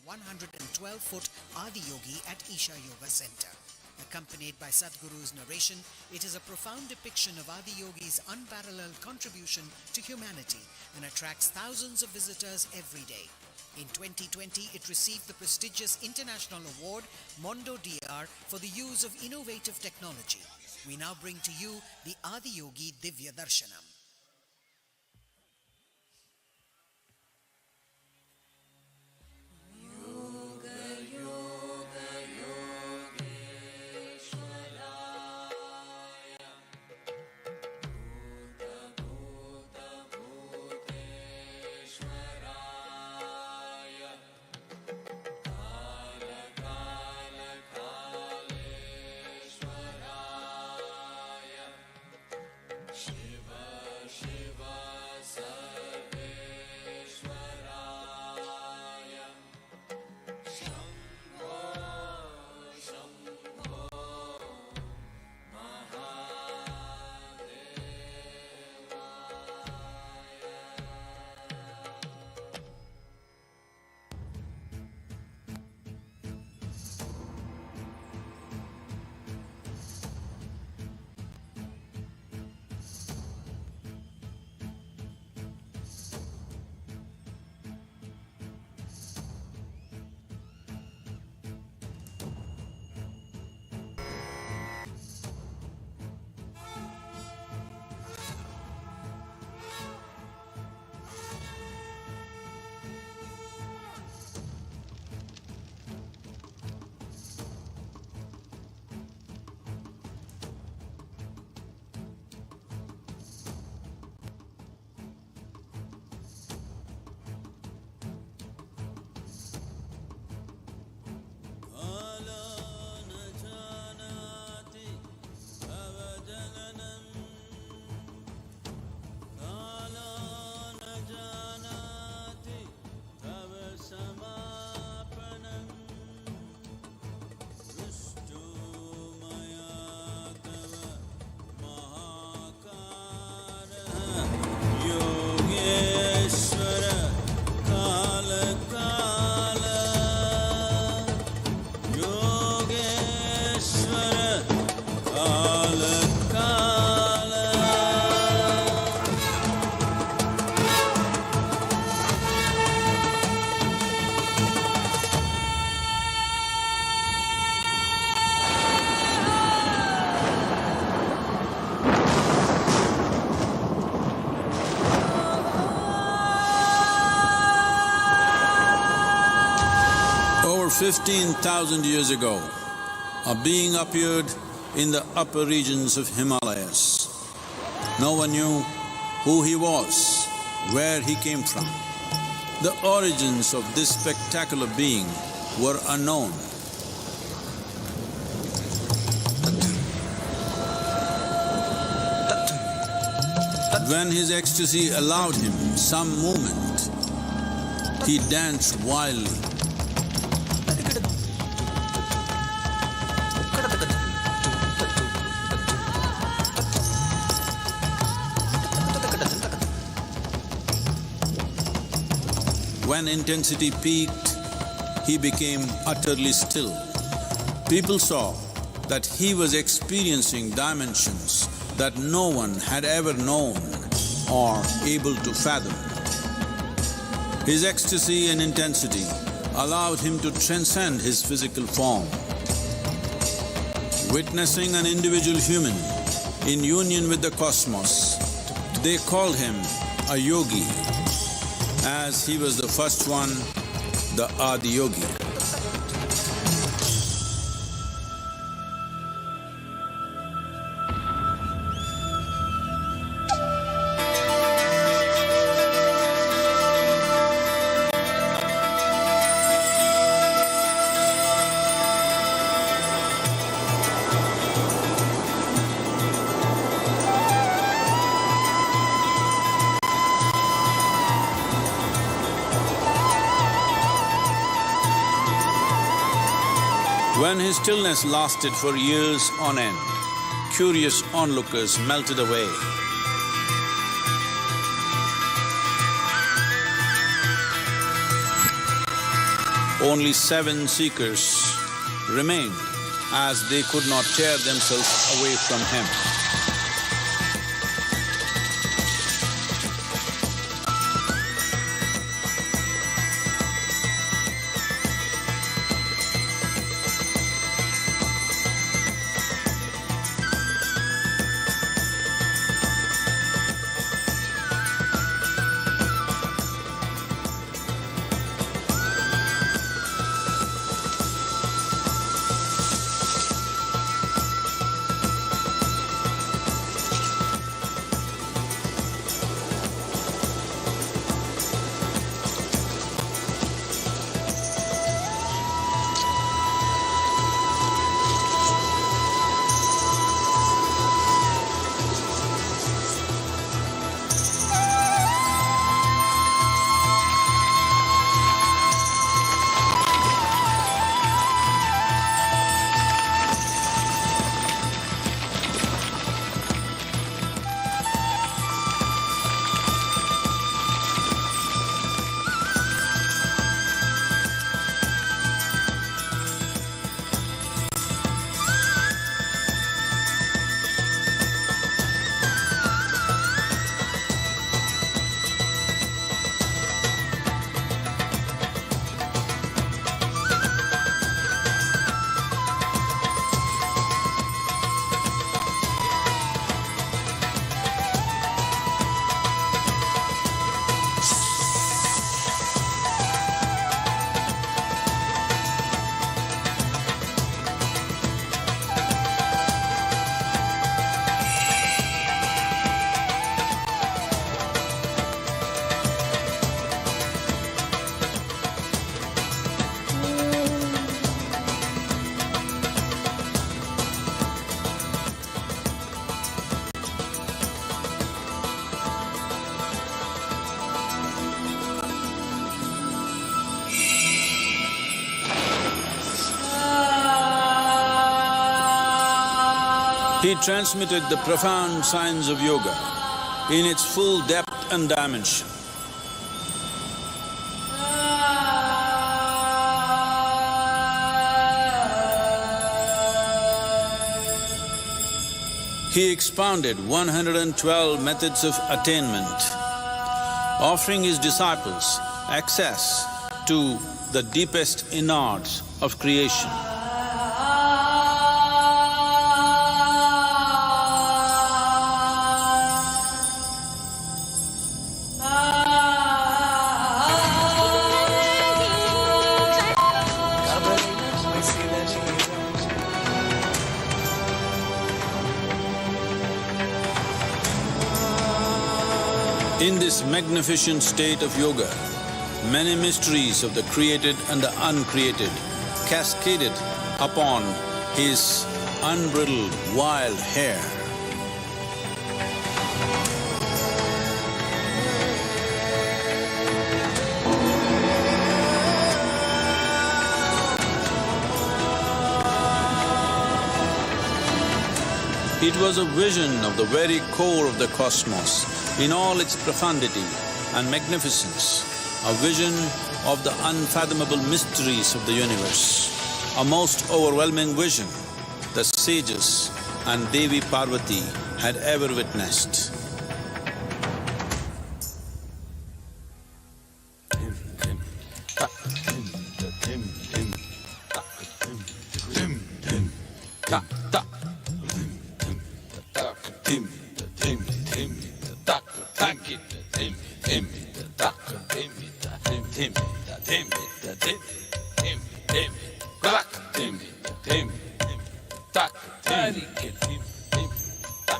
112-foot Adiyogi at Isha Yoga Center. Accompanied by Sadhguru's narration, it is a profound depiction of Adiyogi's unparalleled contribution to humanity and attracts thousands of visitors every day. In 2020, it received the prestigious international award Mondo DR for the use of innovative technology. We now bring to you the Adiyogi Divya Darshanam. Over 15,000 years ago, a being appeared in the upper regions of Himalayas. No one knew who he was, where he came from. The origins of this spectacular being were unknown. When his ecstasy allowed him some movement, he danced wildly. When intensity peaked, he became utterly still. People saw that he was experiencing dimensions that no one had ever known or able to fathom. His ecstasy and intensity allowed him to transcend his physical form. Witnessing an individual human in union with the cosmos, they called him a yogi, as he was the first one, the Adiyogi. When his stillness lasted for years on end, curious onlookers melted away. only 7 seekers remained, as they could not tear themselves away from him. He transmitted the profound science of yoga in its full depth and dimension. He expounded 112 methods of attainment, offering his disciples access to the deepest innards of creation. In this magnificent state of yoga, many mysteries of the created and the uncreated cascaded upon his unbridled wild hair. It was a vision of the very core of the cosmos in all its profundity and magnificence, a vision of the unfathomable mysteries of the universe, a most overwhelming vision the sages and Devi Parvati had ever witnessed.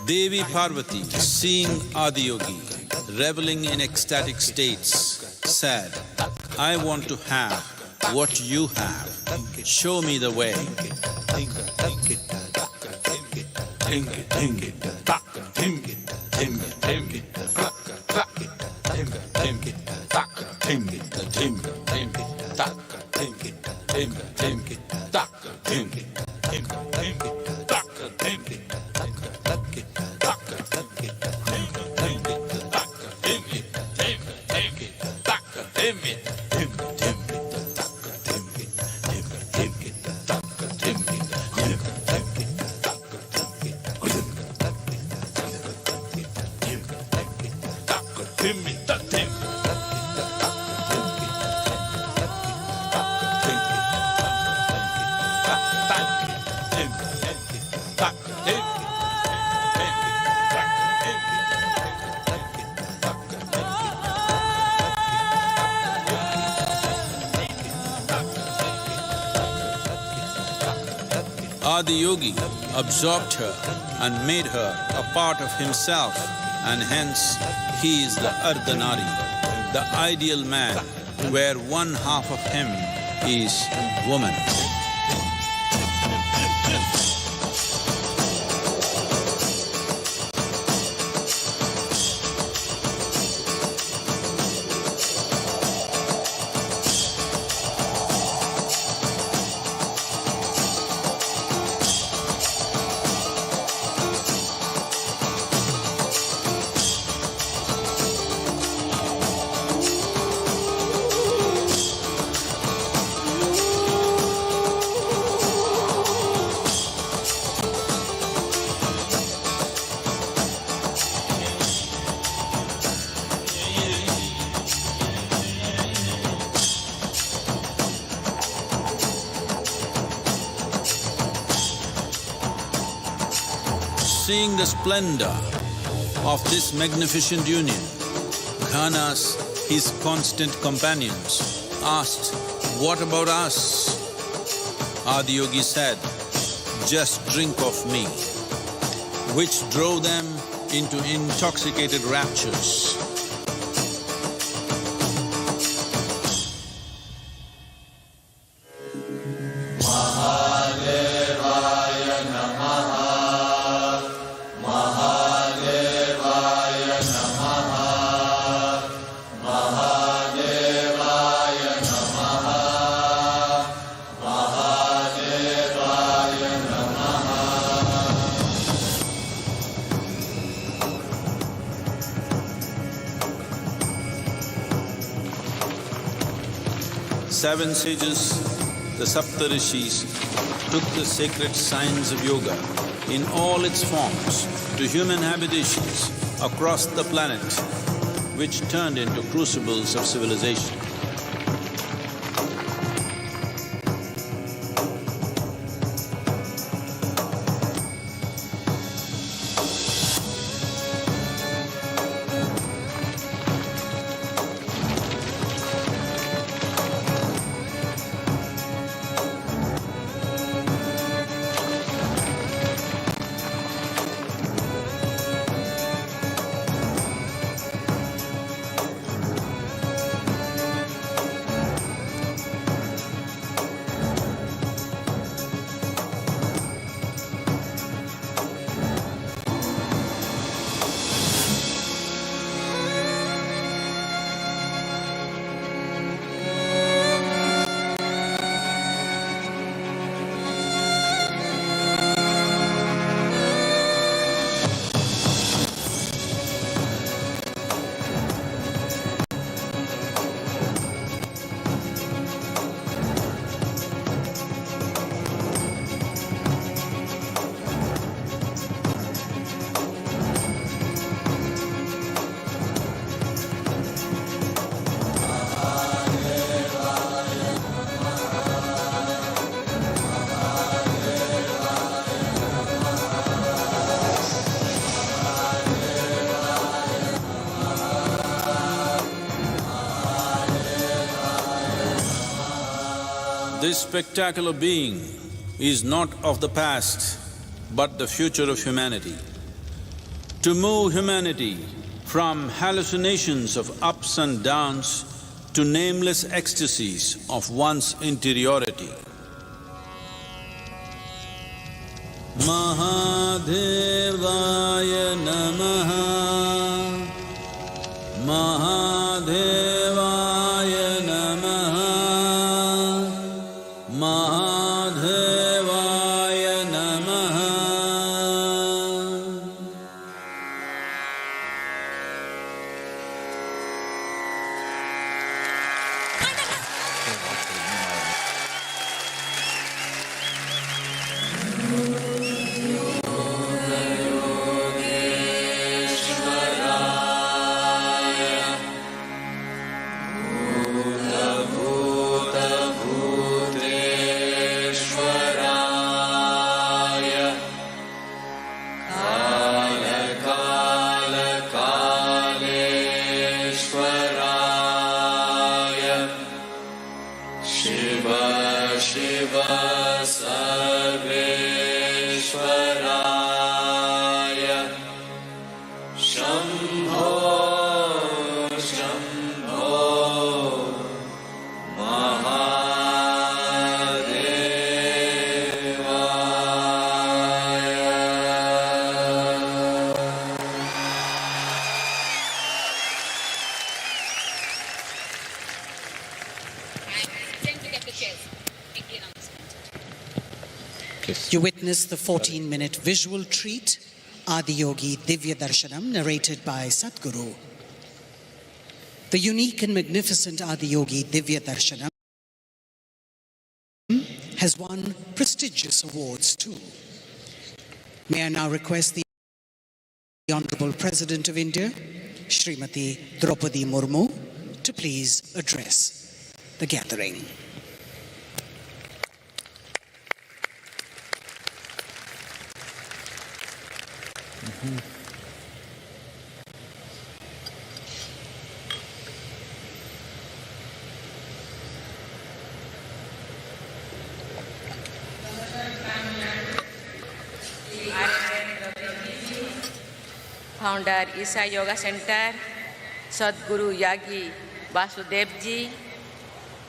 Devi Parvati, seeing Adiyogi reveling in ecstatic states, said, "I want to have what you have. Show me the way." Adiyogi absorbed her and made her a part of himself, and hence he is the Ardhanari, the ideal man, where one half of him is woman. Seeing the splendor of this magnificent union, Ghanas, his constant companions, asked, "What about us?" Adiyogi said, "Just drink of me," which drove them into intoxicated raptures. Seven sages, the Saptarishis, took the sacred science of yoga in all its forms to human habitations across the planet, which turned into crucibles of civilization. This spectacular being is not of the past, but the future of humanity. To move humanity from hallucinations of ups and downs to nameless ecstasies of one's interiority. Mahadevaya Namaha, Mahadevaya Namaha, Mahadevaya Namaha. Shambho Shambho You witnessed the 14-minute visual treat, Adiyogi Divya Darshanam, narrated by Sadhguru. The unique and magnificent Adiyogi Divya Darshanam has won prestigious awards too. May I now request the Honorable President of India, Srimati Draupadi Murmu, to please address the gathering. Founder Isha Yoga Center, Sadhguru Yagi Vasudevji,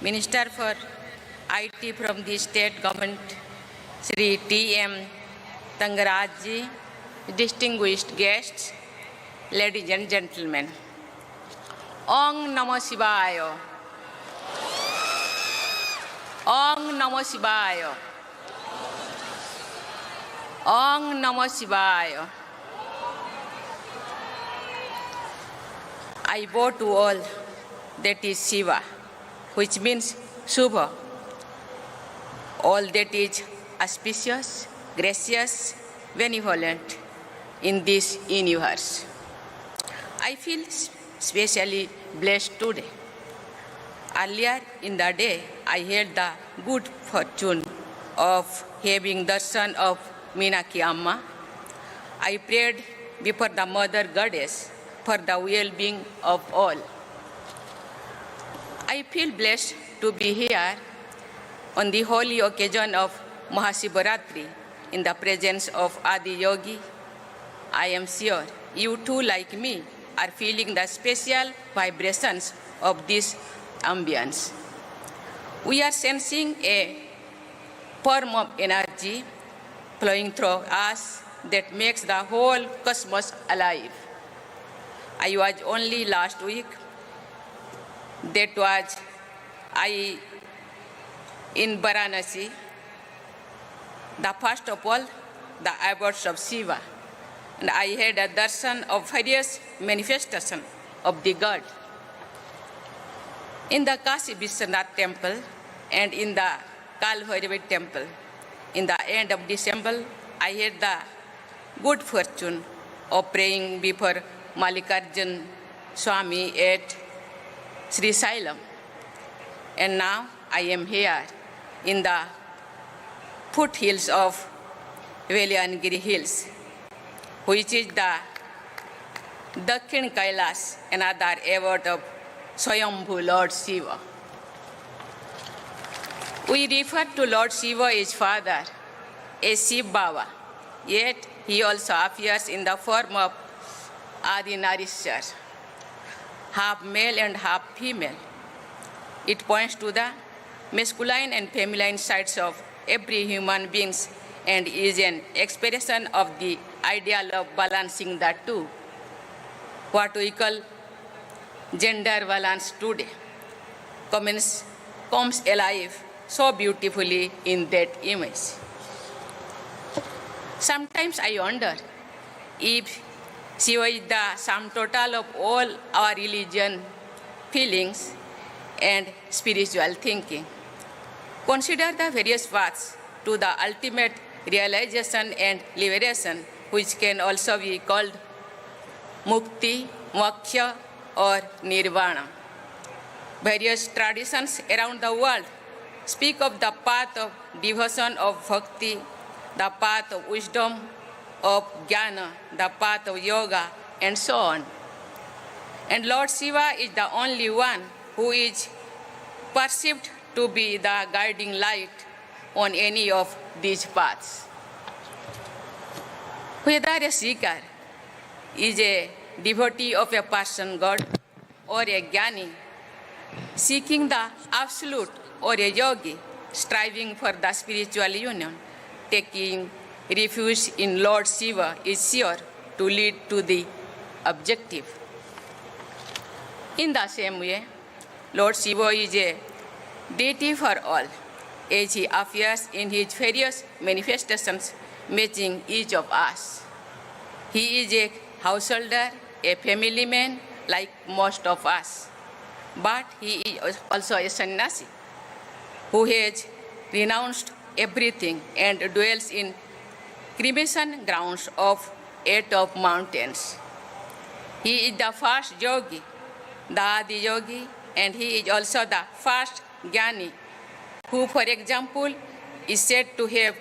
Minister for IT from the State Government, Sri T.M. Tangarajji, distinguished guests, ladies and gentlemen. Om Namo Shivaya. Om Namo Shivaya. Om Namo Shivaya. I bow to all that is Shiva, which means Shubha, all that is auspicious, gracious, benevolent in this universe. I feel especially blessed today. Earlier in the day, I had the good fortune of having the darshan of Meenakshi Amma. I prayed before the Mother Goddess for the well-being of all. I feel blessed to be here on the holy occasion of MahaShivRatri in the presence of Adi Yogi. I am sure you too, like me, are feeling the special vibrations of this ambience. We are sensing a form of energy flowing through us that makes the whole cosmos alive. I was only last week, that was I in Varanasi, the first of all, the abodes of Shiva. And I had a darshan of various manifestations of the God. In the Kashi Vishwanath temple and in the Kalbhairavi temple, in the end of December, I had the good fortune of praying before Mallikarjun Swami at Sri Sailam. And now I am here in the foothills of Veliangiri Hills, which is the Dakhin Kailash, another abode of Swayambhu Lord Shiva. We refer to Lord Shiva as Father, as Shiv Baba, yet he also appears in the form of Adi Narishwar, half male and half female. It points to the masculine and feminine sides of every human being and is an expression of the ideal of balancing the two, what we call gender balance today, comes alive so beautifully in that image. Sometimes I wonder if Shiva is the sum total of all our religion, feelings, and spiritual thinking. Consider the various paths to the ultimate realization and liberation, which can also be called mukti, moksha, or nirvana. Various traditions around the world speak of the path of devotion of bhakti, the path of wisdom, of jnana, the path of yoga, and so on. And Lord Shiva is the only one who is perceived to be the guiding light on any of these paths. Whether a seeker is a devotee of a person God or a jnani, seeking the absolute, or a yogi, striving for the spiritual union, taking refuge in Lord Shiva is sure to lead to the objective. In the same way, Lord Shiva is a deity for all, as he appears in his various manifestations, matching each of us. He is a householder, a family man, like most of us. But he is also a sannyasi who has renounced everything and dwells in cremation grounds of 8 of mountains. He is the first yogi, the Adi yogi, and he is also the first jnani, who, for example, is said to have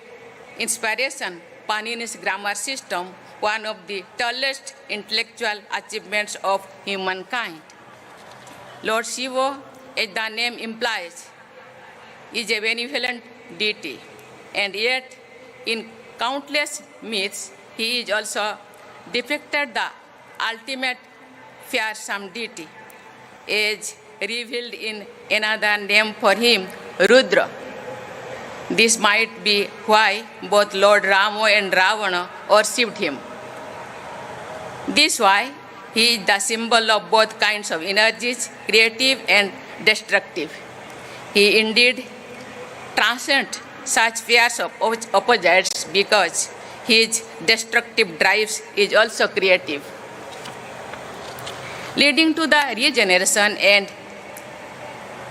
inspiration Panini's grammar system, one of the tallest intellectual achievements of humankind. Lord Shiva, as the name implies, is a benevolent deity, and yet in countless myths, he is also depicted the ultimate fearsome deity, as revealed in another name for him, Rudra. This might be why both Lord Rama and Ravana worshipped him. This is why he is the symbol of both kinds of energies, creative and destructive. He indeed transcends such fears of opposites because his destructive drives is also creative, leading to the regeneration and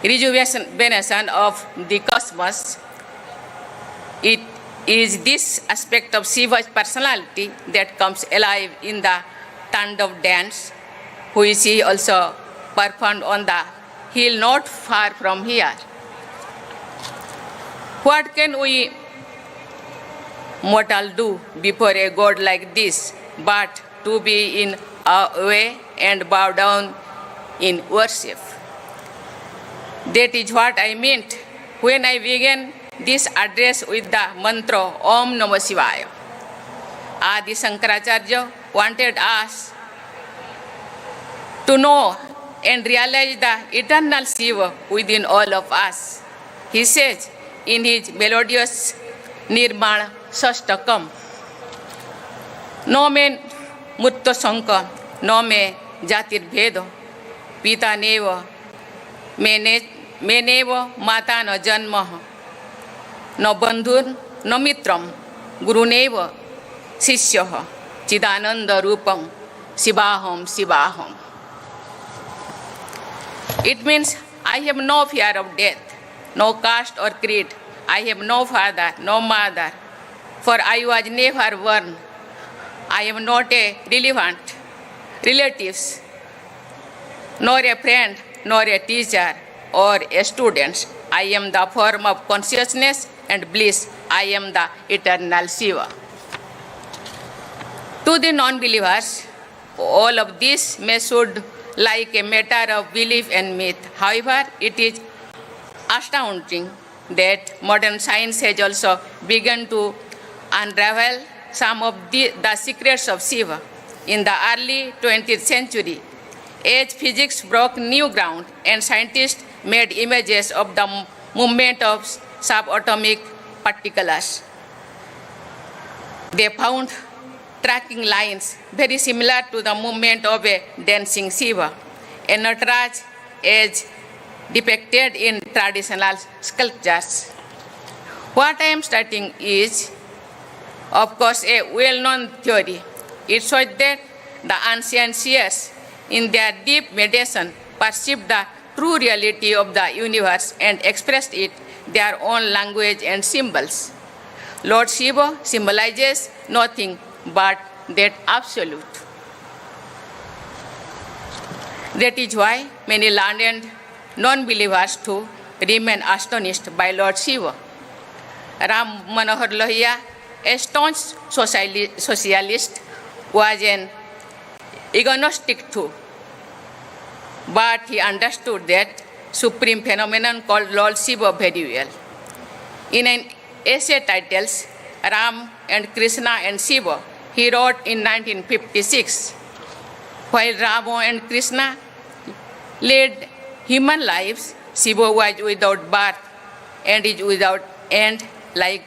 rejuvenation of the cosmos. It is this aspect of Shiva's personality that comes alive in the Tandav dance, which he also performed on the hill not far from here. What can we mortal do before a god like this but to be in awe and bow down in worship? That is what I meant when I began this address with the mantra Om Namah Shivaya. Adi Shankaracharya wanted us to know and realize the eternal Shiva within all of us. He says in his melodious Nirmana Sashtakam, No me mutta sanka, no me jatir bhedo, pita neva, meneva mata na janmaha, no bandhur, no mitram, guruneva, sishyaha, chidananda rupam, shivaham, shivaham. It means I have no fear of death, no caste or creed. I have no father, no mother, for I was never born. I am not a relatives, nor a friend, nor a teacher, or a student. I am the form of consciousness and bliss. I am the eternal Shiva. To the non-believers, all of this may sound like a matter of belief and myth. However, it is astounding that modern science has also begun to unravel some of the secrets of Shiva. In the early 20th century, as physics broke new ground and scientists made images of the movement of subatomic particles, they found tracking lines very similar to the movement of a dancing Shiva, a Nataraj as depicted in traditional sculptures. What I am stating is, of course, a well-known theory. It shows that the ancient seers, in their deep meditation, perceived the true reality of the universe and expressed it their own language and symbols. Lord Shiva symbolizes nothing but that absolute. That is why many learned non-believers too remain astonished by Lord Shiva. Ram Manohar Lohia, a staunch socialist, was an agnostic too, but he understood that supreme phenomenon called Lord Shiva very well. In an essay titled Ram and Krishna and Shiva, he wrote in 1956, while Rama and Krishna led human lives, Shiva was without birth and is without end. Like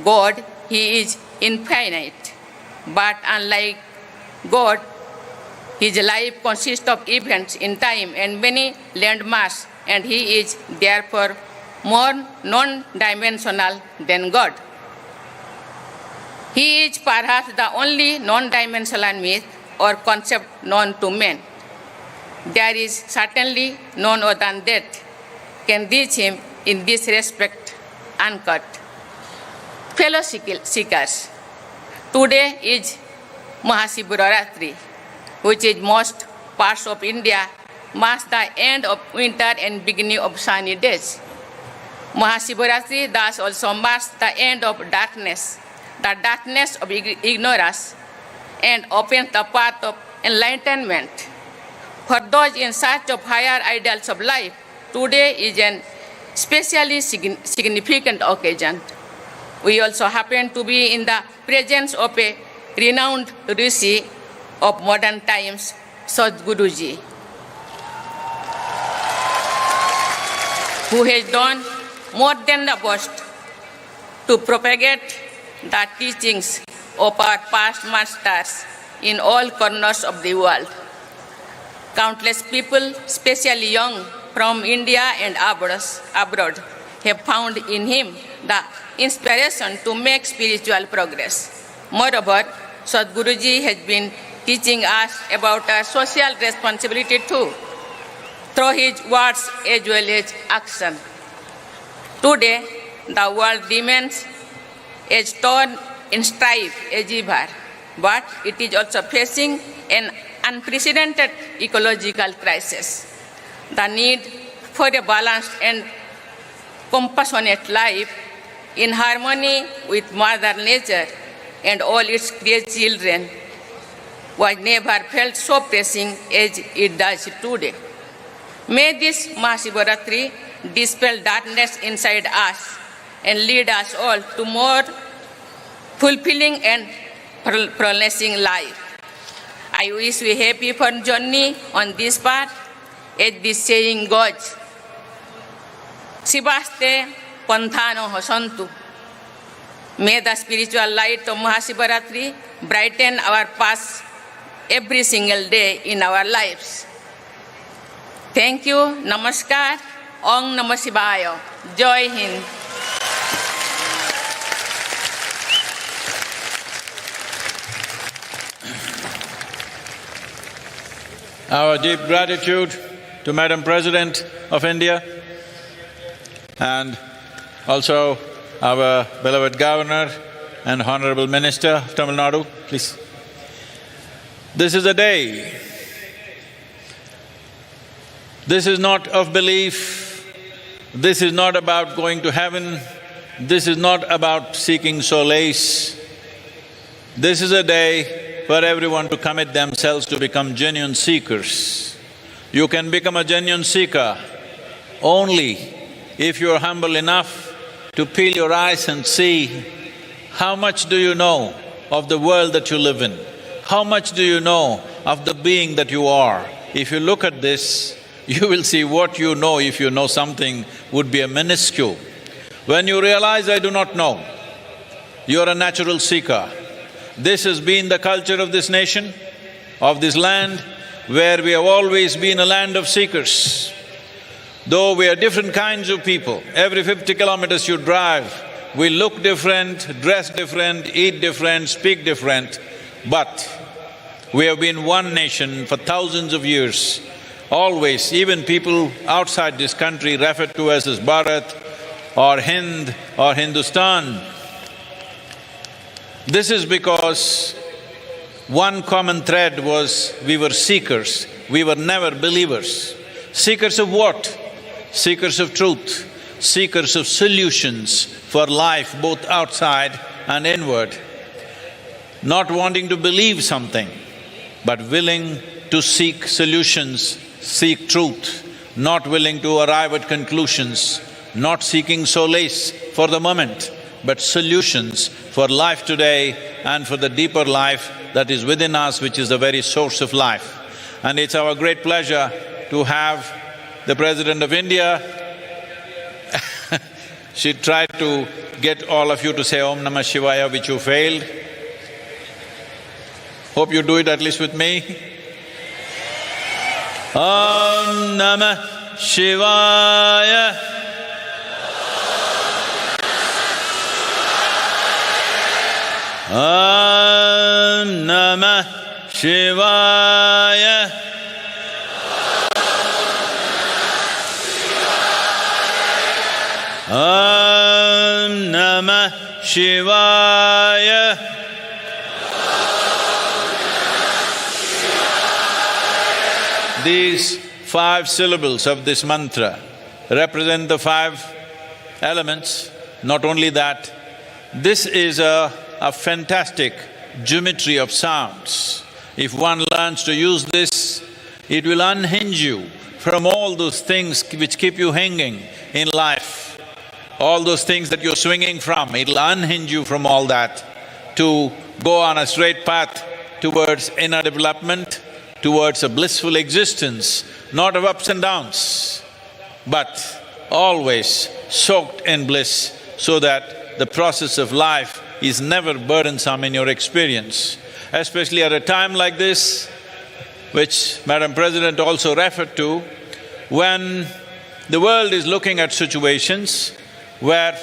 God, he is infinite. But unlike God, his life consists of events in time and many landmarks, and he is therefore more non-dimensional than God. He is perhaps the only non-dimensional myth or concept known to men. There is certainly none other than that can reach him in this respect uncut. Fellow seekers, today is MahaShivRatri, which in most parts of India marks the end of winter and beginning of sunny days. MahaShivRatri thus also marks the end of darkness, the darkness of ignorance, and opens the path of enlightenment. For those in search of higher ideals of life, today is an especially significant occasion. We also happen to be in the presence of a renowned rishi of modern times, Sadhguru, who has done more than the best to propagate the teachings of our past masters in all corners of the world. Countless people, especially young from India and abroad, have found in him the inspiration to make spiritual progress. Moreover, Sadhguruji has been teaching us about our social responsibility too, through his words as well as action. Today, the world remains as torn in strife as ever, but it is also facing an unprecedented ecological crisis. The need for a balanced and compassionate life in harmony with Mother Nature and all its created children was never felt so pressing as it does today. May this MahaShivRatri dispel darkness inside us and lead us all to more fulfilling and flourishing life. I wish we happy for journey on this path, as this saying goes, Shivaste Panthano Hosantu. May the spiritual light of MahaShivRatri brighten our paths every single day in our lives. Thank you. Namaskar. Om Namah Shivaya. Jai Hind. Our deep gratitude to Madam President of India and also our beloved Governor and Honorable Minister of Tamil Nadu, please. This is a day. This is not of belief, this is not about going to heaven, this is not about seeking solace. This is a day for everyone to commit themselves to become genuine seekers. You can become a genuine seeker only if you are humble enough to peel your eyes and see how much do you know of the world that you live in, how much do you know of the being that you are. If you look at this, you will see what you know, if you know something, would be a minuscule. When you realize, I do not know, you're a natural seeker. This has been the culture of this nation, of this land, where we have always been a land of seekers. Though we are different kinds of people, every 50 kilometers you drive, we look different, dress different, eat different, speak different, but we have been one nation for thousands of years. Always, even people outside this country refer to us as Bharat or Hind or Hindustan. This is because one common thread was we were seekers, we were never believers. Seekers of what? Seekers of truth, seekers of solutions for life both outside and inward. Not wanting to believe something, but willing to seek solutions, seek truth, not willing to arrive at conclusions, not seeking solace for the moment, but solutions for life today and for the deeper life that is within us, which is the very source of life. And it's our great pleasure to have the President of India. She tried to get all of you to say Om Namah Shivaya, which you failed. Hope you do it at least with me. Om Namah Shivaya. Om Namah Shivaya. Om Namah Shivaya. These 5 syllables of this mantra represent the 5 elements. Not only that, this is a fantastic geometry of sounds. If one learns to use this, it will unhinge you from all those things which keep you hanging in life. All those things that you're swinging from, it'll unhinge you from all that to go on a straight path towards inner development, towards a blissful existence, not of ups and downs, but always soaked in bliss, so that the process of life is never burdensome in your experience. Especially at a time like this, which Madam President also referred to, when the world is looking at situations where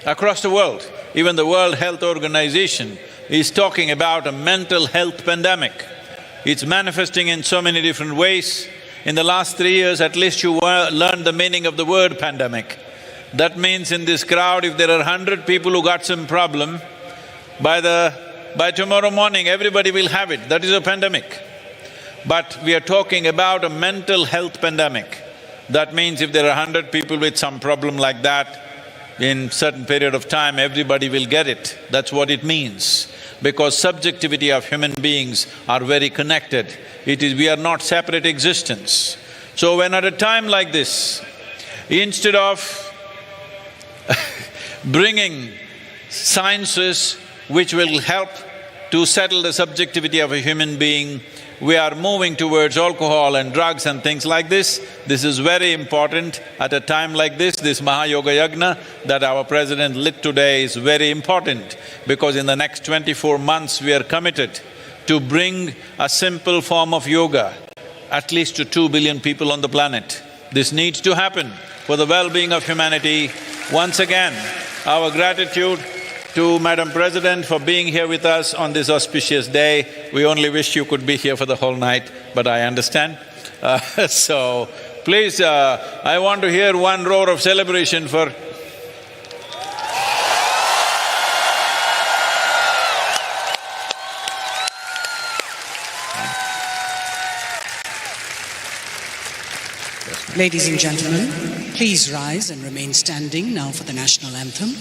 across the world, even the World Health Organization is talking about a mental health pandemic. It's manifesting in so many different ways. In the last 3 years, at least you learned the meaning of the word pandemic. That means in this crowd, if there are 100 people who got some problem, by tomorrow morning everybody will have it. That is a pandemic. But we are talking about a mental health pandemic. That means if there are 100 people with some problem like that, in certain period of time, everybody will get it. That's what it means. Because subjectivity of human beings are very connected. We are not separate existence. So when at a time like this, instead of bringing sciences which will help to settle the subjectivity of a human being, we are moving towards alcohol and drugs and things like this. This is very important at a time like this. This Mahayoga Yagna that our President lit today is very important, because in the next 24 months we are committed to bring a simple form of yoga at least to 2 billion people on the planet. This needs to happen for the well-being of humanity. Once again, our gratitude to Madam President for being here with us on this auspicious day. We only wish you could be here for the whole night, but I understand. So, please, I want to hear one roar of celebration for… Ladies and gentlemen, please rise and remain standing now for the national anthem.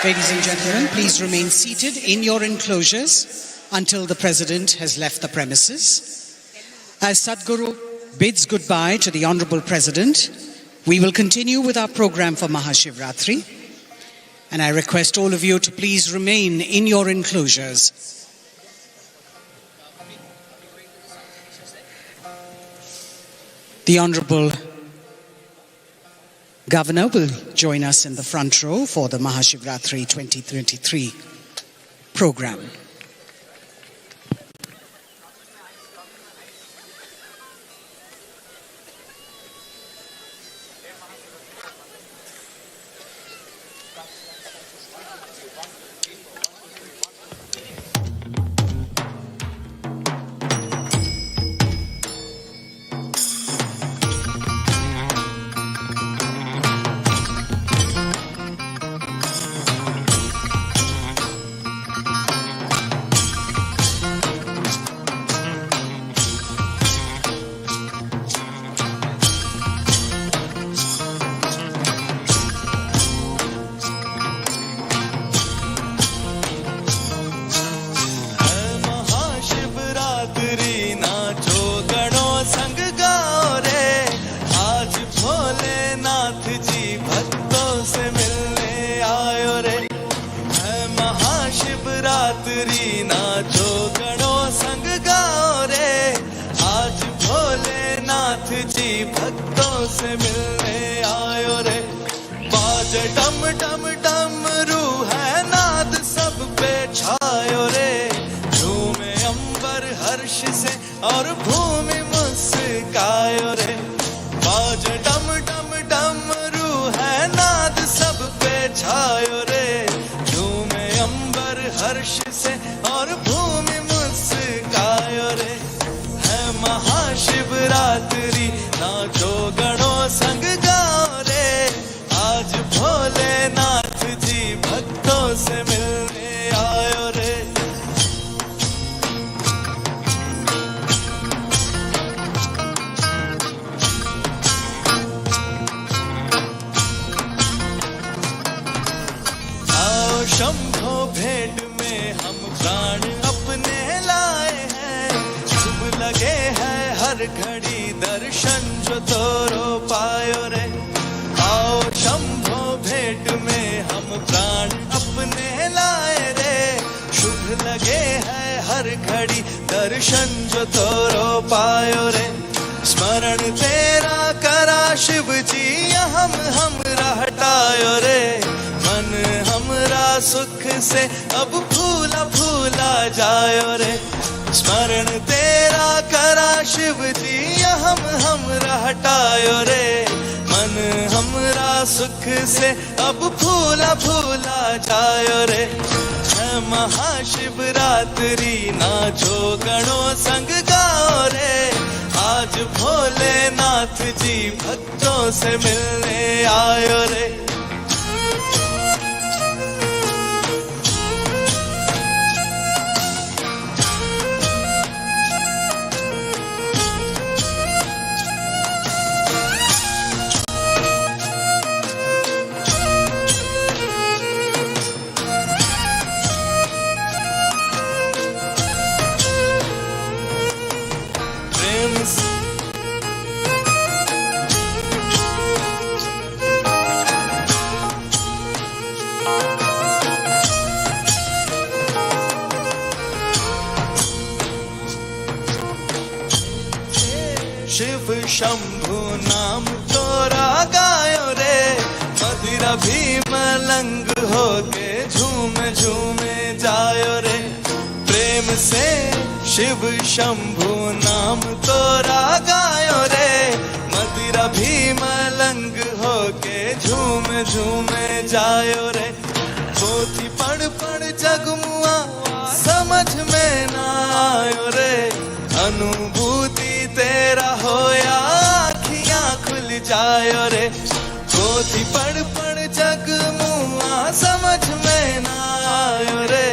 Ladies and gentlemen, please remain seated in your enclosures until the President has left the premises. As Sadhguru bids goodbye to the Honorable President, we will continue with our program for MahaShivRatri. And I request all of you to please remain in your enclosures. The Honorable Governor will join us in the front row for the MahaShivRatri 2023 program. Mahashivratri नाचो गणों संग गाओ रे, आज भोलेनाथ जी भक्तों से मिलने आयो रे। शिव शंभु नाम तोरा गायो रे, मदिरा भी मलंग होके झूमे झूमे जायो रे। प्रेम से शिव शंभु नाम तोरा गायो रे, मदिरा भी मलंग होके झूमे झूमे जायो रे। पोथी पढ़ पढ़ जगमुआ समझ में ना आयो रे, अनुभूति तेरा होया आँखियाँ खुल जायो रे। पोथी पढ़ पढ़ जगमुआ समझ में ना आयो रे,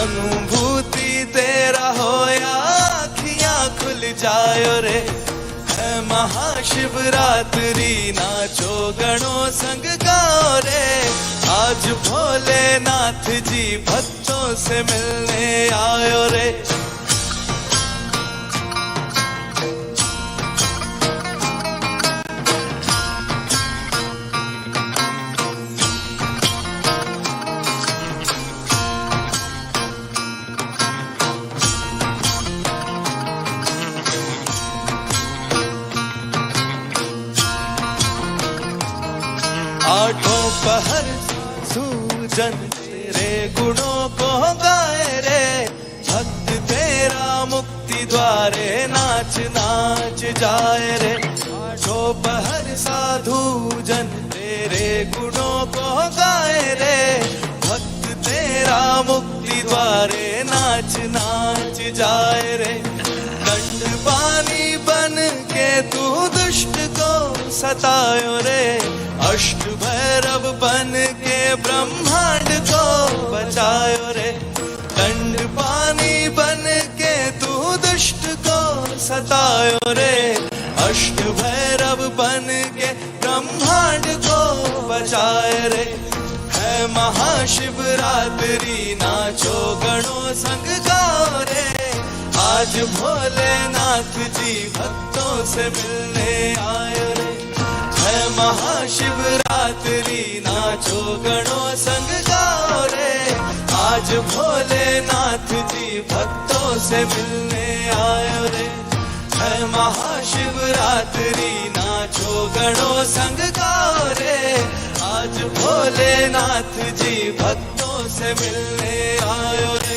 अनुभूति तेरा होया आँखियाँ खुल जायो रे। है महाशिवरात्रि नाचो गणो संग गाओ रे, आज भोलेनाथ जी भक्तों से मिलने आयो रे। आठों पहर सूजन तेरे गुणों को गाए रे, भक्त तेरा मुक्ति द्वारे नाच नाच जाए रे। आठों पहर साधु जन तेरे गुणों को गाए रे, भक्त तेरा मुक्ति द्वारे नाच नाच जाए रे। दंड पानी बन के तू दुष्ट को सतायो रे, अष्ट भैरव बन के ब्रह्मांड को बचायो रे। दंड पानी बन के तू दुष्ट को सतायो रे, अष्ट भैरव बन के ब्रह्मांड को बचाए रे। है महाशिवरात्रि नाचो गणों संग गाओ रे, आज भोलेनाथ जी भक्तों से मिलने आए रे। है महाशिवरात्रि नाचो गणों संग गाओ रे, आज भोलेनाथ जी भक्तों से मिलने आए रे। है महाशिवरात्रि नाचो गणों संग गाओ रे, आज भोलेनाथ जी भक्तों से मिलने आए रे।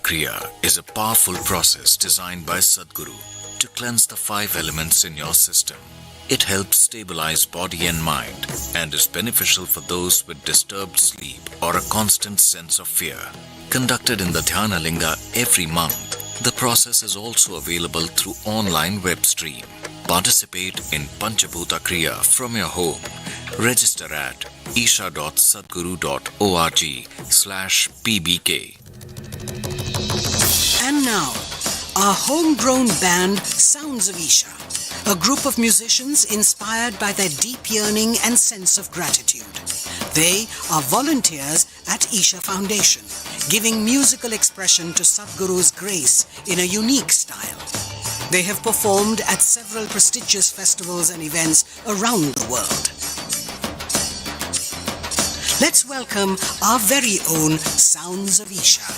Kriya is a powerful process designed by Sadhguru to cleanse the 5 elements in your system. It helps stabilize body and mind and is beneficial for those with disturbed sleep or a constant sense of fear. Conducted in the Dhyana Linga every month, the process is also available through online web stream. Participate in Panchabhuta Kriya from your home. Register at isha.sadhguru.org/pbk. And now, our homegrown band, Sounds of Isha, a group of musicians inspired by their deep yearning and sense of gratitude. They are volunteers at Isha Foundation, giving musical expression to Sadhguru's grace in a unique style. They have performed at several prestigious festivals and events around the world. Let's welcome our very own Sounds of Isha.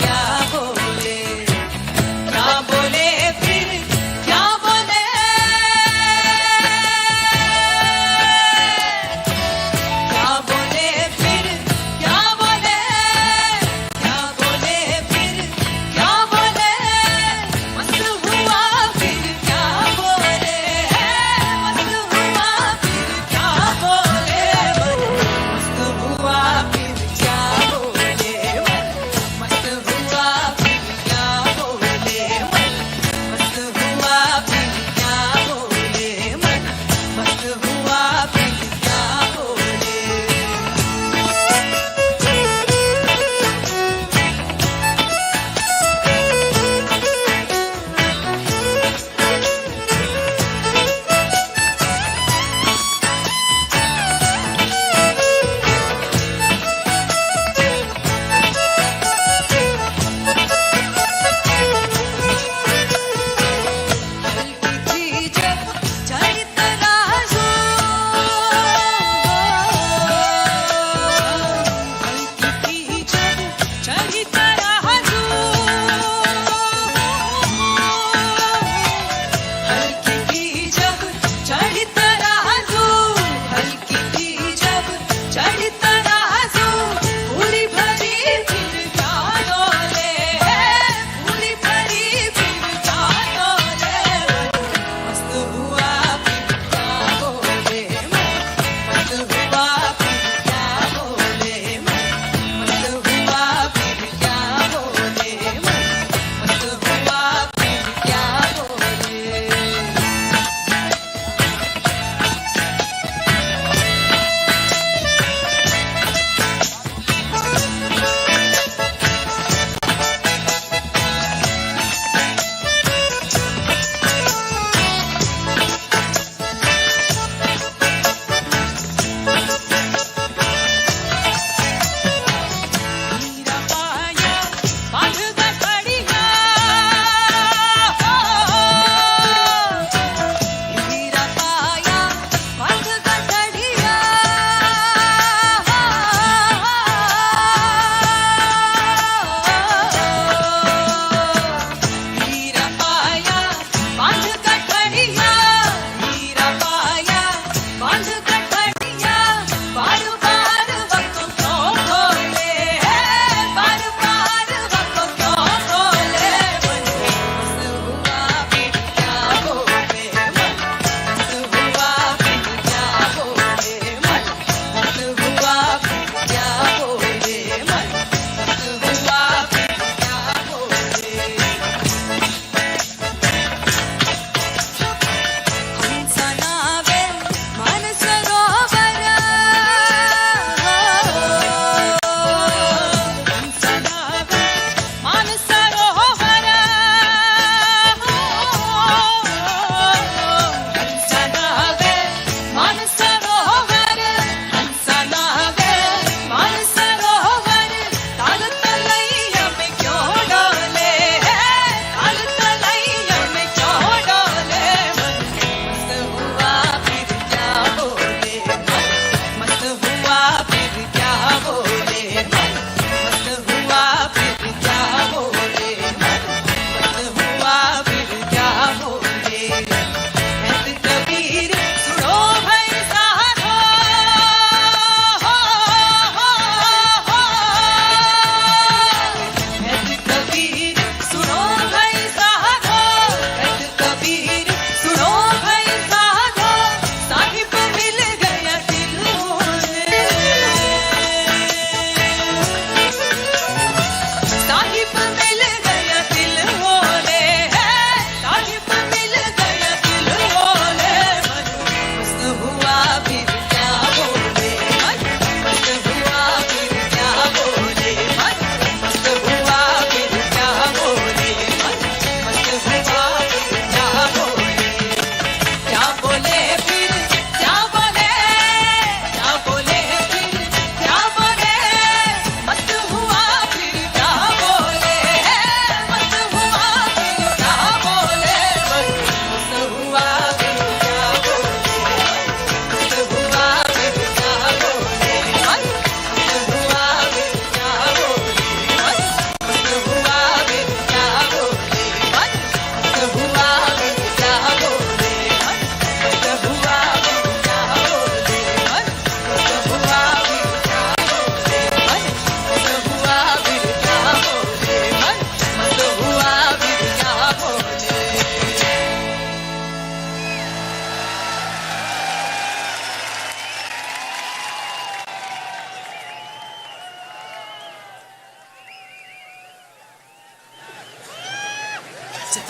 क्या बोले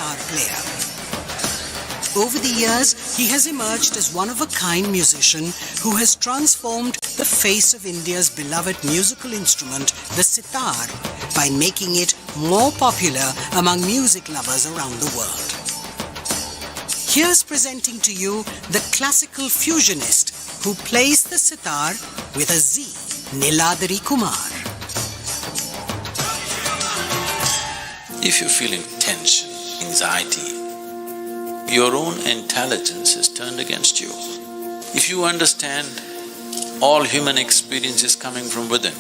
sitar player. Over the years, he has emerged as one-of-a-kind musician who has transformed the face of India's beloved musical instrument, the sitar, by making it more popular among music lovers around the world. Here's presenting to you the classical fusionist who plays the sitar with a Z, Niladri Kumar. If you're feeling tension, anxiety, your own intelligence is turned against you. If you understand all human experience is coming from within,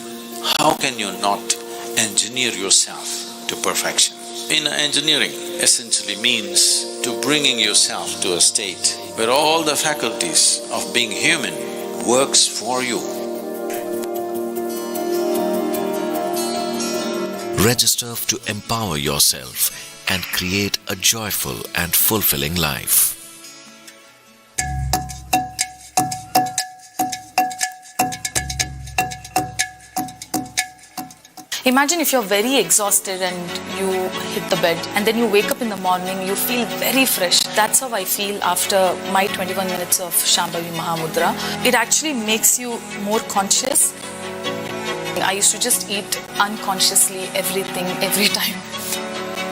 how can you not engineer yourself to perfection? In engineering, essentially means to bringing yourself to a state where all the faculties of being human works for you. Register to empower yourself and create a joyful and fulfilling life. Imagine if you're very exhausted and you hit the bed and then you wake up in the morning, you feel very fresh. That's how I feel after my 21 minutes of Shambhavi Mahamudra. It actually makes you more conscious. I used to just eat unconsciously everything, every time.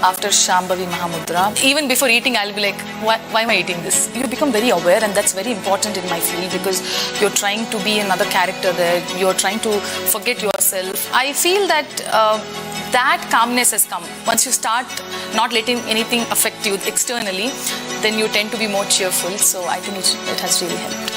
After Shambhavi Mahamudra, even before eating, I'll be like, why am I eating this? You become very aware, and that's very important in my field because you're trying to be another character there. You're trying to forget yourself. I feel that that calmness has come. Once you start not letting anything affect you externally, then you tend to be more cheerful. So I think it has really helped.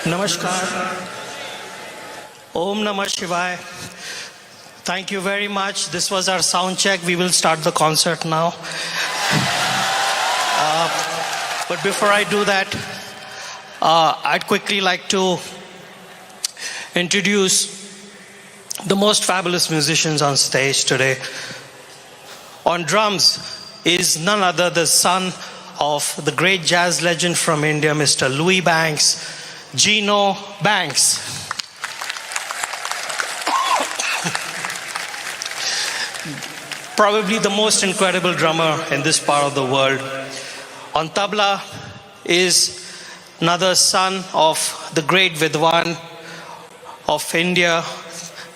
Namaskar. Om Namah Shivaya. Thank you very much. This was our sound check. We will start the concert now. But before I do that, I'd quickly like to introduce the most fabulous musicians on stage today. On drums is none other the son of the great jazz legend from India, Mr. Louis Banks, Gino Banks. Probably the most incredible drummer in this part of the world. On tabla is another son of the great Vidwan of India,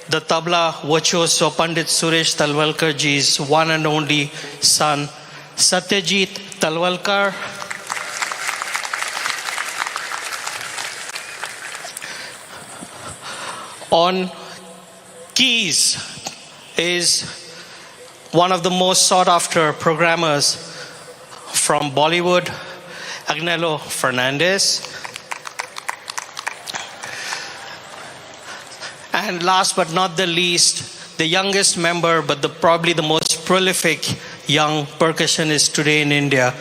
the tabla virtuoso Pandit Suresh Talwalkar ji's one and only son, Satyajit Talwalkar. On keys is one of the most sought after programmers from Bollywood, Agnello Fernandez. And last but not the least, the youngest member, but probably the most prolific young percussionist today in India.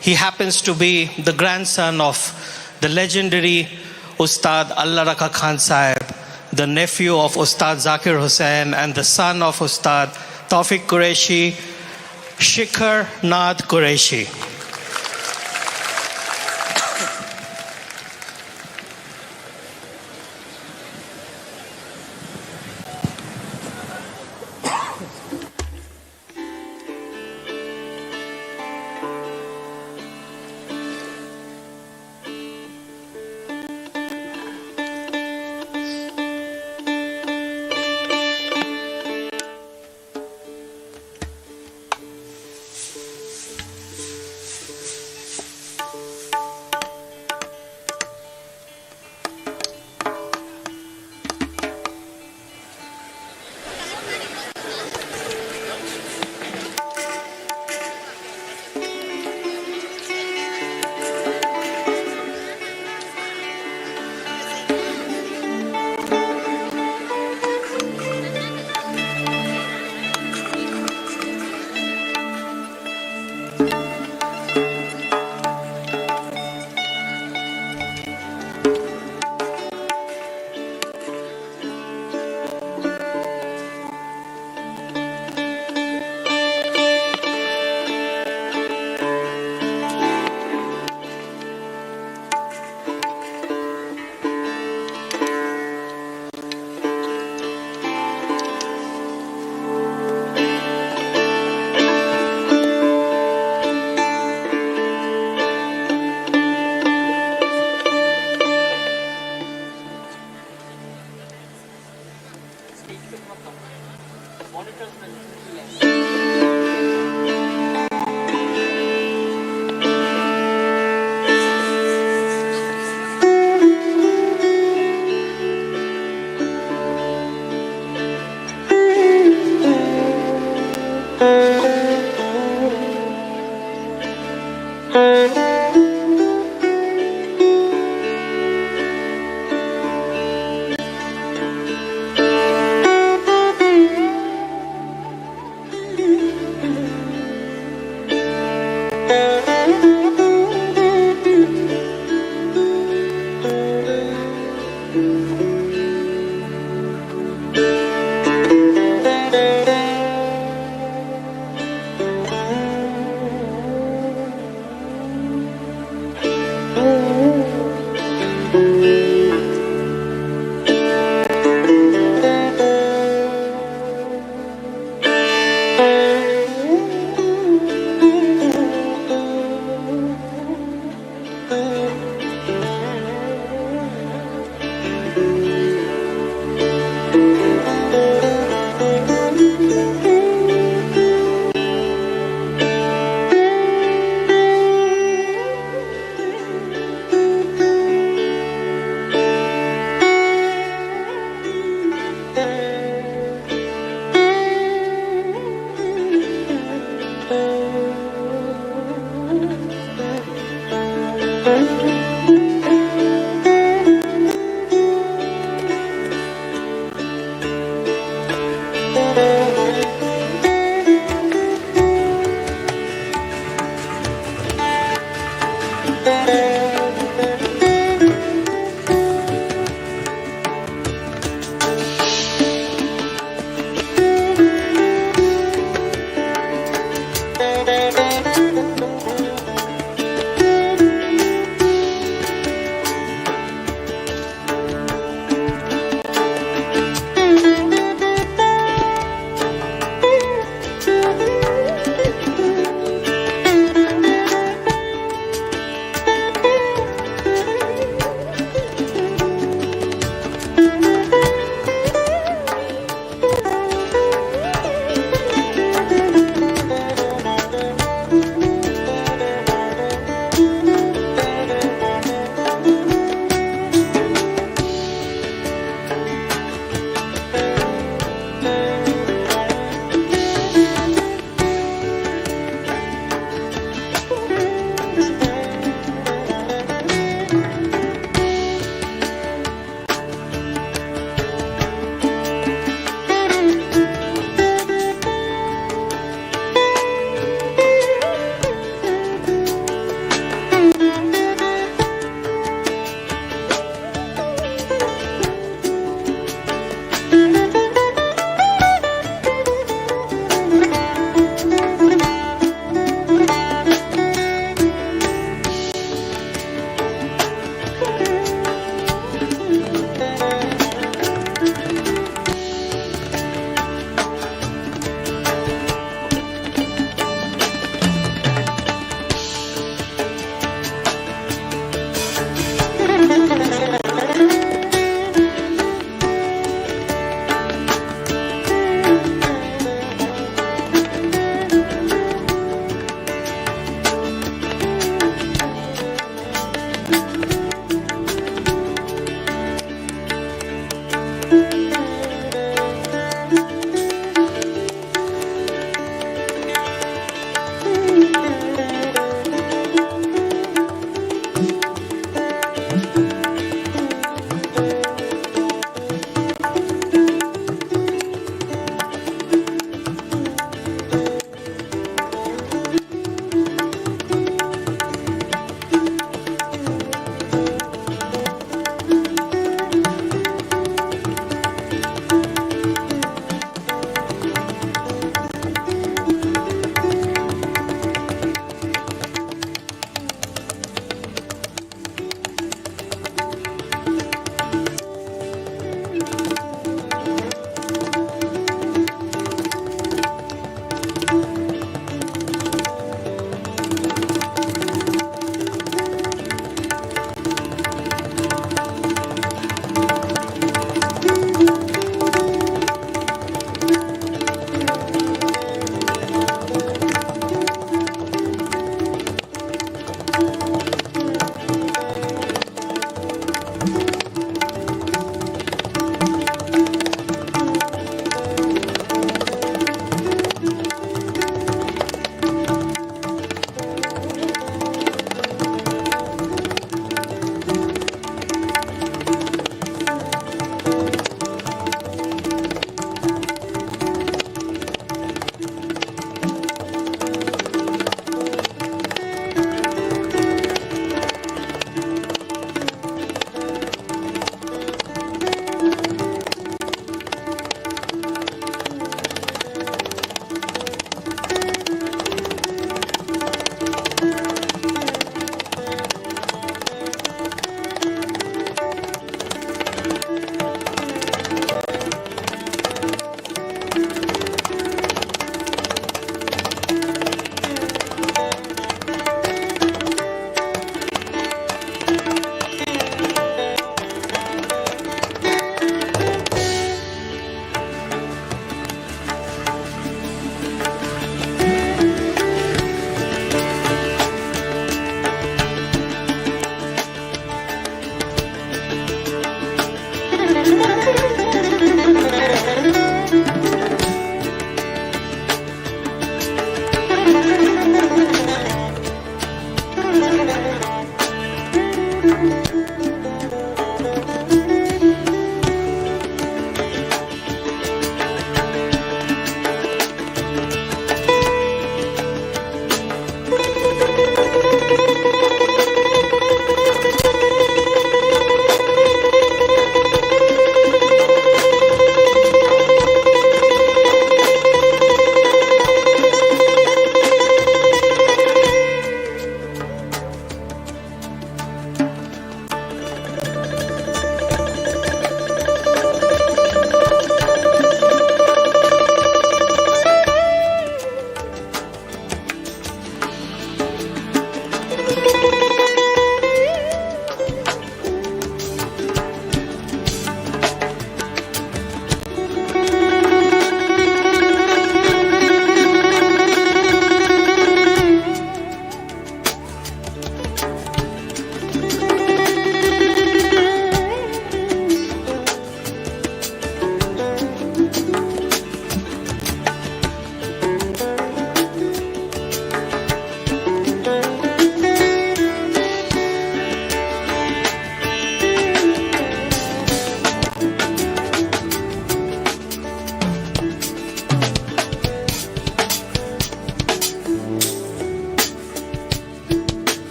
He happens to be the grandson of the legendary Ustad Allah Rakha Khan Sahib, the nephew of Ustad Zakir Hussain, and the son of Ustad Tawfiq Qureshi, Shikhar Nath Qureshi.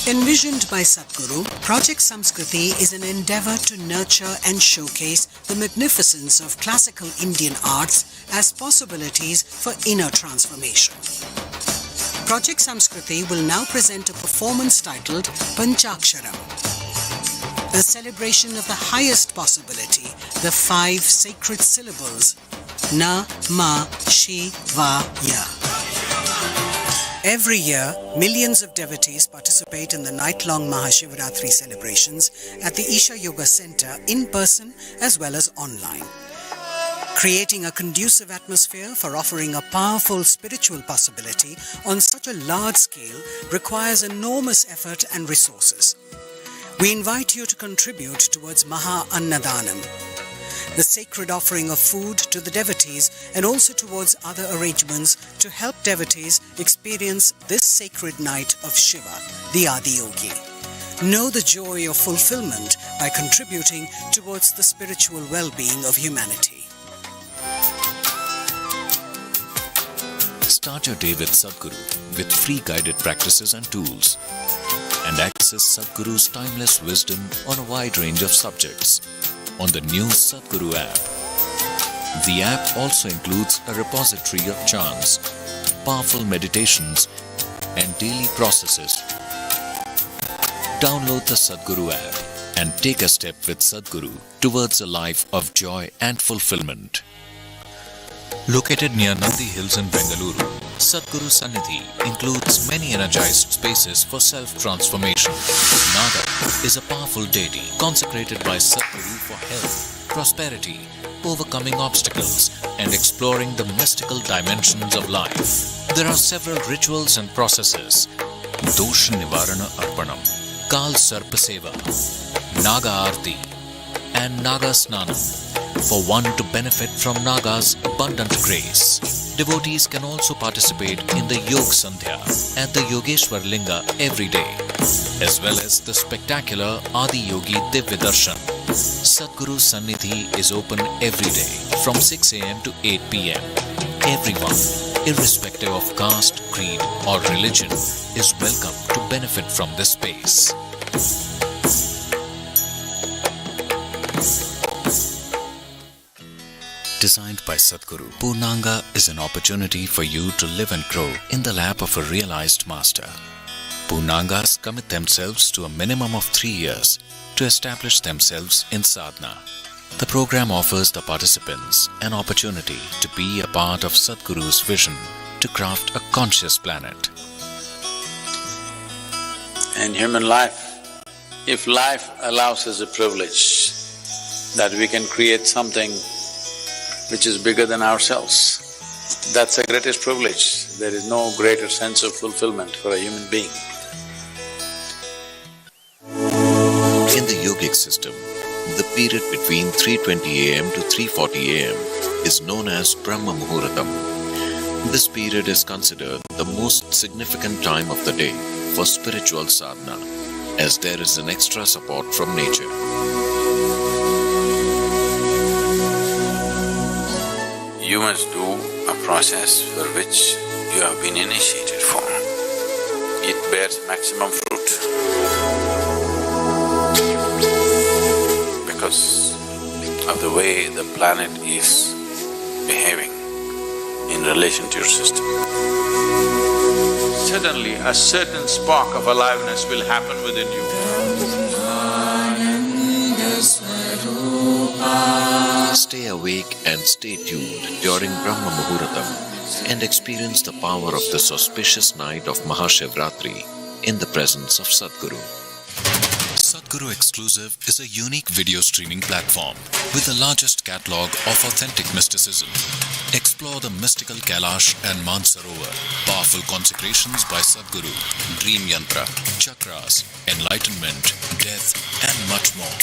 Envisioned by Sadhguru, Project Samskriti is an endeavor to nurture and showcase the magnificence of classical Indian arts as possibilities for inner transformation. Project Samskriti will now present a performance titled Panchaksharam, a celebration of the highest possibility, the 5 sacred syllables MahaShivRatri. Every year, millions of devotees participate in the night-long MahaShivRatri celebrations at the Isha Yoga Center in person as well as online. Creating a conducive atmosphere for offering a powerful spiritual possibility on such a large scale requires enormous effort and resources. We invite you to contribute towards Maha Annadanam, the sacred offering of food to the devotees, and also towards other arrangements to help devotees experience this sacred night of Shiva, the Adiyogi. Know the joy of fulfillment by contributing towards the spiritual well-being of humanity. Start your day with Sadhguru with free guided practices and tools, and access Sadhguru's timeless wisdom on a wide range of subjects on the new Sadhguru app. The app also includes a repository of chants, powerful meditations, and daily processes. Download the Sadhguru app and take a step with Sadhguru towards a life of joy and fulfillment. Located near Nandi Hills in Bengaluru, Sadhguru Sannidhi includes many energized spaces for self-transformation. Naga is a powerful deity consecrated by Sadhguru for health, prosperity, overcoming obstacles, and exploring the mystical dimensions of life. There are several rituals and processes: Dosh Nivarana Arpanam, Kal Sarpa Seva, Naga Aarti, and Naga Snanam, for one to benefit from Naga's abundant grace. Devotees can also participate in the Yog Sandhya at the Yogeshwar Linga every day, as well as the spectacular Adi Yogi Divya Darshan. Sadhguru Sannidhi is open every day from 6 a.m. to 8 p.m. Everyone, irrespective of caste, creed, or religion, is welcome to benefit from this space. Designed by Sadhguru, Purnanga is an opportunity for you to live and grow in the lap of a realized master. Purnangas commit themselves to a minimum of 3 years to establish themselves in sadhana. The program offers the participants an opportunity to be a part of Sadhguru's vision to craft a conscious planet. In human life, if life allows us a privilege that we can create something which is bigger than ourselves, that's the greatest privilege. There is no greater sense of fulfillment for a human being. In the yogic system, the period between 3:20 a.m. to 3:40 a.m. is known as Brahma Muhuratam. This period is considered the most significant time of the day for spiritual sadhana, as there is an extra support from nature. You must do a process for which you have been initiated for. It bears maximum fruit because of the way the planet is behaving in relation to your system. Suddenly, a certain spark of aliveness will happen within you. Stay awake and stay tuned during Brahma Muhuratam and experience the power of this auspicious night of MahaShivRatri in the presence of Sadhguru. Sadhguru Exclusive is a unique video streaming platform with the largest catalog of authentic mysticism. Explore the mystical Kailash and Mansarovar, powerful consecrations by Sadhguru, dream yantra, chakras, enlightenment, death, and much more.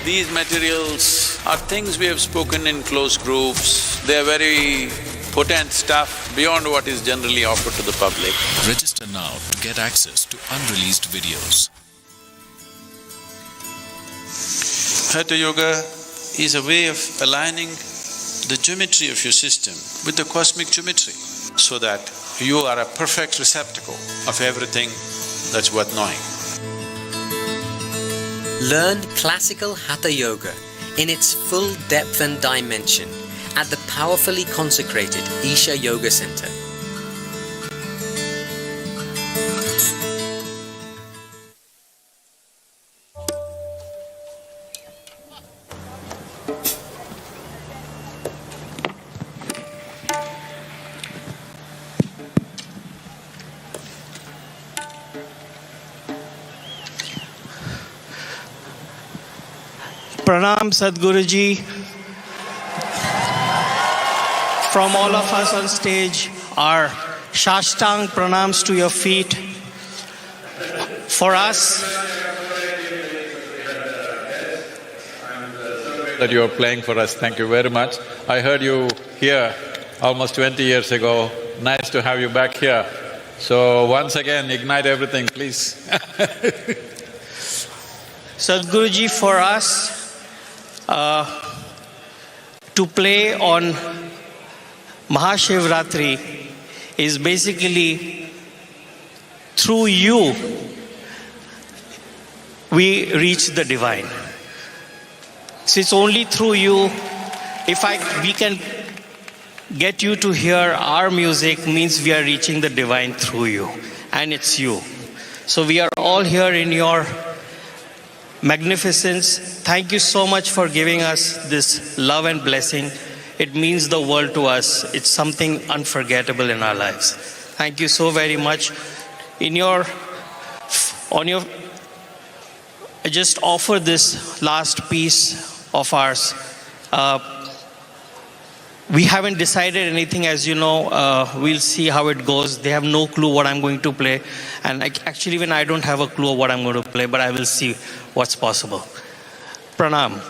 These materials are things we have spoken in close groups. They are very potent stuff beyond what is generally offered to the public. Register now to get access to unreleased videos. Hatha Yoga is a way of aligning the geometry of your system with the cosmic geometry so that you are a perfect receptacle of everything that's worth knowing. Learn classical Hatha Yoga in its full depth and dimension at the powerfully consecrated Isha Yoga Center. Pranam Sadhguruji. From all of us on stage, our Shashtang pranams to your feet. For us, that you are playing for us. Thank you very much. I heard you here almost 20 years ago. Nice to have you back here. So once again, ignite everything, please. Sadhguruji, for us, to play on MahaShivRatri is basically through you we reach the divine. So it's only through you. If we can get you to hear our music, means we are reaching the divine through you, and it's you. So we are all here in your magnificence. Thank you so much for giving us this love and blessing. It means the world to us. It's something unforgettable in our lives. Thank you so very much. I just offer this last piece of ours. We haven't decided anything, as you know. We'll see how it goes. They have no clue what I'm going to play. And actually, even I don't have a clue of what I'm going to play, but I will see what's possible. Pranam.